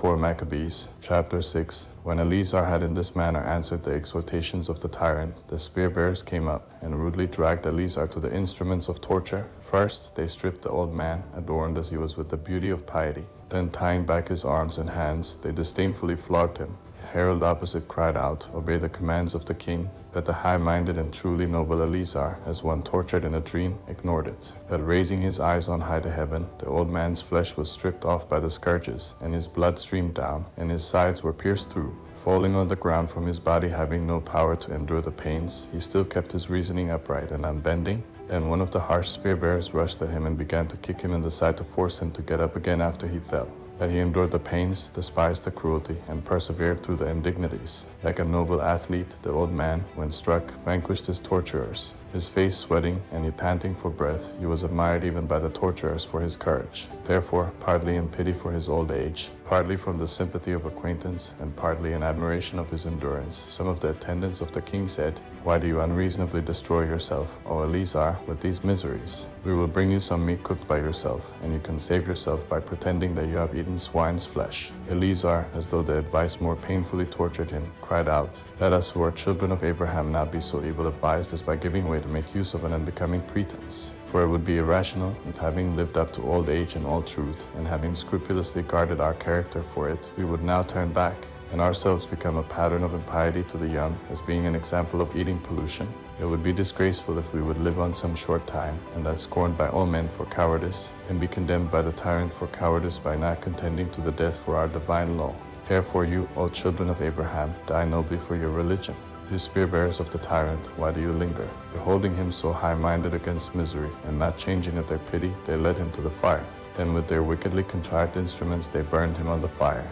4 Maccabees, chapter 6. When Eleazar had in this manner answered the exhortations of the tyrant, the spear-bearers came up, and rudely dragged Eleazar to the instruments of torture. First, they stripped the old man, adorned as he was with the beauty of piety. Then, tying back his arms and hands, they disdainfully flogged him. The herald opposite cried out, "Obey the commands of the king." But the high-minded and truly noble Eleazar, as one tortured in a dream, ignored it. But raising his eyes on high to heaven, the old man's flesh was stripped off by the scourges, and his blood streamed down, and his sides were pierced through. Falling on the ground from his body, having no power to endure the pains, he still kept his reasoning upright and unbending. Then one of the harsh spear-bearers rushed at him and began to kick him in the side to force him to get up again after he fell. That he endured the pains, despised the cruelty, and persevered through the indignities. Like a noble athlete, the old man, when struck, vanquished his torturers. His face sweating and he panting for breath, he was admired even by the torturers for his courage. Therefore, partly in pity for his old age, partly from the sympathy of acquaintance, and partly in admiration of his endurance, some of the attendants of the king said, "Why do you unreasonably destroy yourself, O Eleazar, with these miseries? We will bring you some meat cooked by yourself, and you can save yourself by pretending that you have eaten swine's flesh." Eleazar, as though the advice more painfully tortured him, cried out, "Let us who are children of Abraham not be so evil advised as by giving way to make use of an unbecoming pretense. For it would be irrational if, having lived up to old age in all truth, and having scrupulously guarded our character for it, we would now turn back, and ourselves become a pattern of impiety to the young, as being an example of eating pollution. It would be disgraceful if we would live on some short time, and that scorned by all men for cowardice, and be condemned by the tyrant for cowardice by not contending to the death for our divine law. Therefore you, O children of Abraham, die nobly for your religion. You spear-bearers of the tyrant, why do you linger? Beholding him so high-minded against misery, and not changing at their pity, they led him to the fire. Then with their wickedly contrived instruments they burned him on the fire,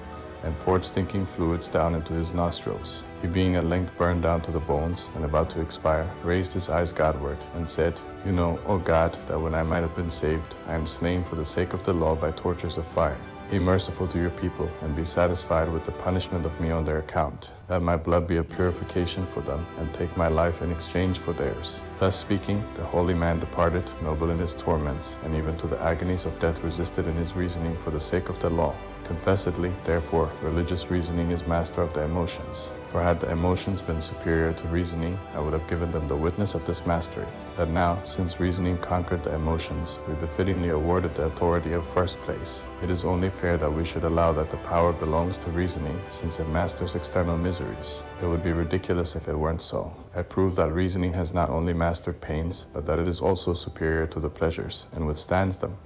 and poured stinking fluids down into his nostrils. He, being at length burned down to the bones, and about to expire, raised his eyes Godward, and said, "You know, O God, that when I might have been saved, I am slain for the sake of the law by tortures of fire. Be merciful to your people, and be satisfied with the punishment of me on their account. Let my blood be a purification for them, and take my life in exchange for theirs." Thus speaking, the holy man departed, noble in his torments, and even to the agonies of death resisted in his reasoning for the sake of the law. Confessedly, therefore, religious reasoning is master of the emotions. For had the emotions been superior to reasoning, I would have given them the witness of this mastery. But now, since reasoning conquered the emotions, we befittingly awarded the authority of first place. It is only fair that we should allow that the power belongs to reasoning, since it masters external miseries. It would be ridiculous if it weren't so. I prove that reasoning has not only mastered pains, but that it is also superior to the pleasures, and withstands them.